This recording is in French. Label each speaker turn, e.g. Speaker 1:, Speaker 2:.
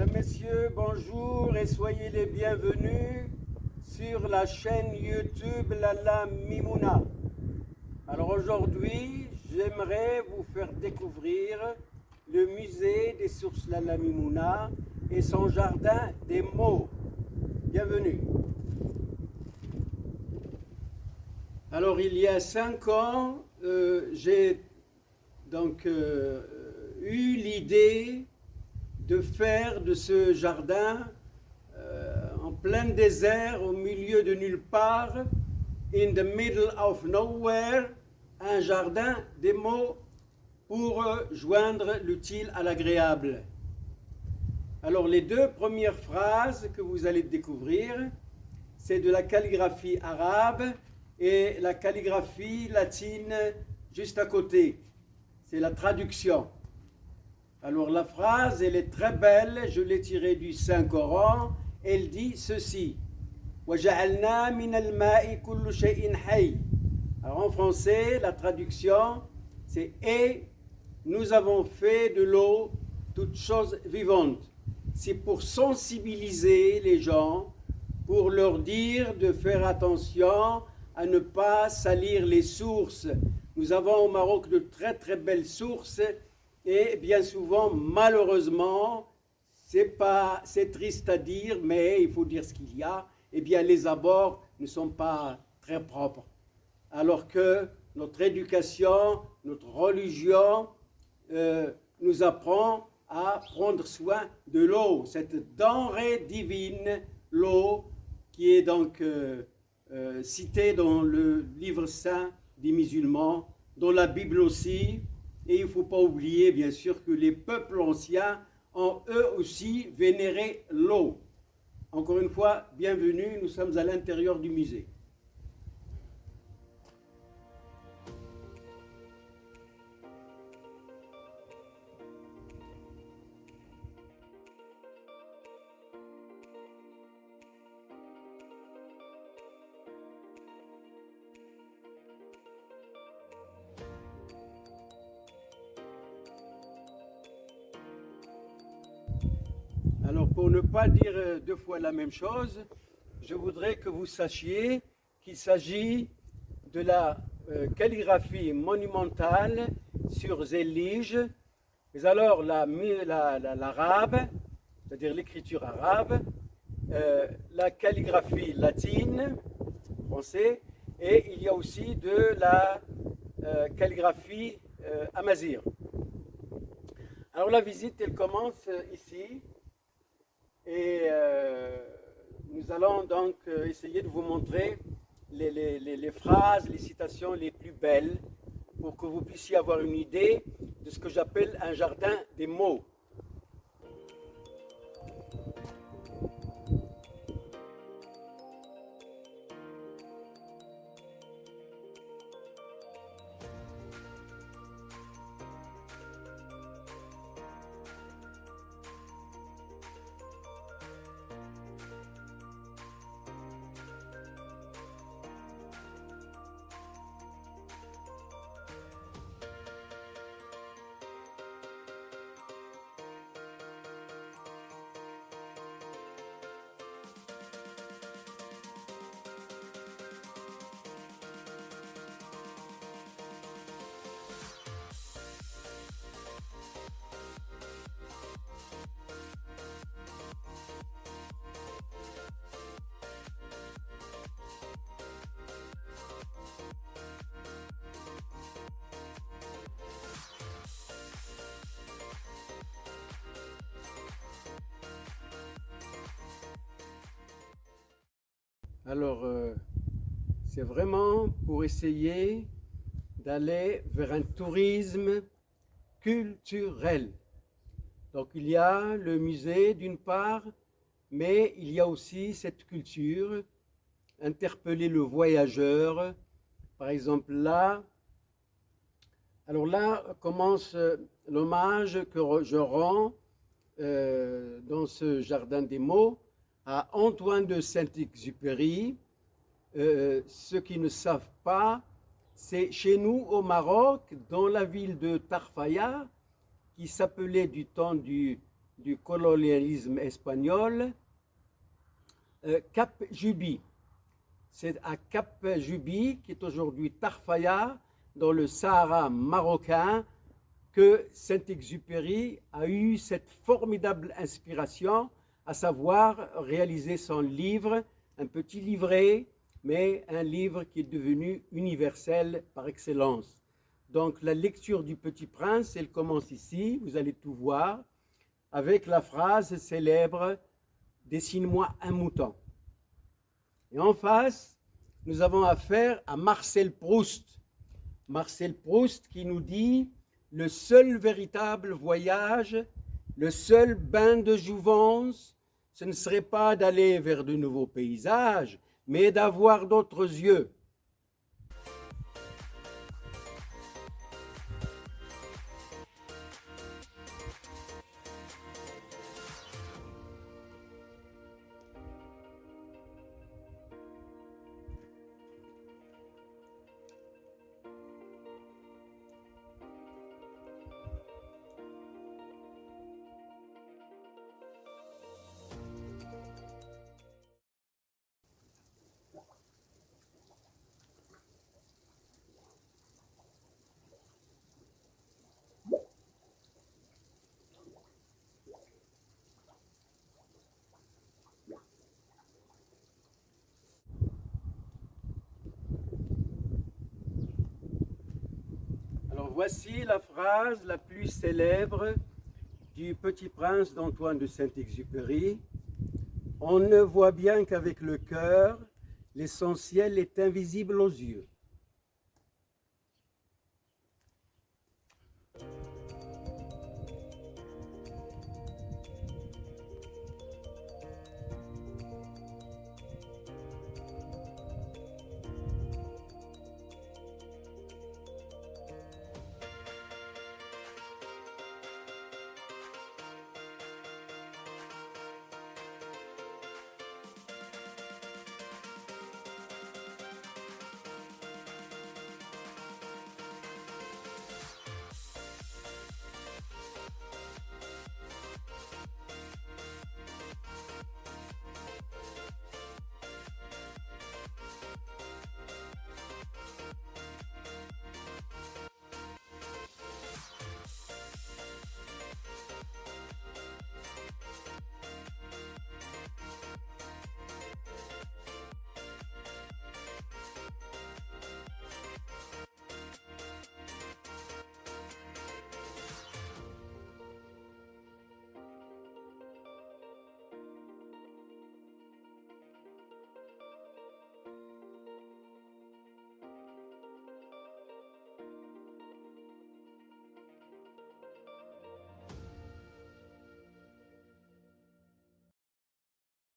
Speaker 1: Mesdames, Messieurs, bonjour et soyez les bienvenus sur la chaîne YouTube Lala Mimouna. Alors aujourd'hui, j'aimerais vous faire découvrir le musée des sources Lala Mimouna et son jardin des mots. Bienvenue. Alors il y a 5 ans, j'ai donc eu l'idée de faire de ce jardin en plein désert, au milieu de nulle part, in the middle of nowhere, un jardin des mots pour joindre l'utile à l'agréable. Alors les deux premières phrases que vous allez découvrir, c'est de la calligraphie arabe et la calligraphie latine juste à côté. C'est la traduction. Alors la phrase, elle est très belle, je l'ai tirée du Saint-Coran, elle dit ceci. وَجَعَلْنَا مِنَ الْمَاءِ كُلُّ شَيْءٍ حَيٍّ. Alors en français, la traduction, c'est « Et nous avons fait de l'eau toute chose vivante ». C'est pour sensibiliser les gens, pour leur dire de faire attention à ne pas salir les sources. Nous avons au Maroc de très très belles sources et bien souvent, malheureusement, c'est triste à dire, mais il faut dire ce qu'il y a, eh bien les abords ne sont pas très propres. Alors que notre éducation, notre religion nous apprend à prendre soin de l'eau, cette denrée divine, l'eau, qui est donc citée dans le livre saint des musulmans, dans la Bible aussi. Et il ne faut pas oublier, bien sûr, que les peuples anciens ont eux aussi vénéré l'eau. Encore une fois, bienvenue, nous sommes à l'intérieur du musée. Alors, pour ne pas dire deux fois la même chose, je voudrais que vous sachiez qu'il s'agit de la calligraphie monumentale sur zélige, mais alors l'arabe, c'est-à-dire l'écriture arabe, la calligraphie latine, français, et il y a aussi de la calligraphie amazigh. Alors la visite, elle commence ici. Et nous allons donc essayer de vous montrer les phrases, les citations les plus belles pour que vous puissiez avoir une idée de ce que j'appelle un jardin des mots. Alors, c'est vraiment pour essayer d'aller vers un tourisme culturel. Donc, il y a le musée d'une part, mais il y a aussi cette culture, interpeller le voyageur. Par exemple, là, alors là commence l'hommage que je rends dans ce jardin des mots à Antoine de Saint-Exupéry. Ceux qui ne savent pas, c'est chez nous au Maroc, dans la ville de Tarfaya, qui s'appelait du temps du du colonialisme espagnol, Cap Juby. C'est à Cap Juby, qui est aujourd'hui Tarfaya, dans le Sahara marocain, que Saint-Exupéry a eu cette formidable inspiration, à savoir réaliser son livre, un petit livret, mais un livre qui est devenu universel par excellence. Donc la lecture du Petit Prince, elle commence ici, vous allez tout voir, avec la phrase célèbre « Dessine-moi un mouton ». Et en face, nous avons affaire à Marcel Proust. Marcel Proust qui nous dit « Le seul véritable voyage, le seul bain de jouvence, ce ne serait pas d'aller vers de nouveaux paysages, mais d'avoir d'autres yeux. » Alors voici la phrase la plus célèbre du Petit Prince d'Antoine de Saint-Exupéry. On ne voit bien qu'avec le cœur, l'essentiel est invisible aux yeux.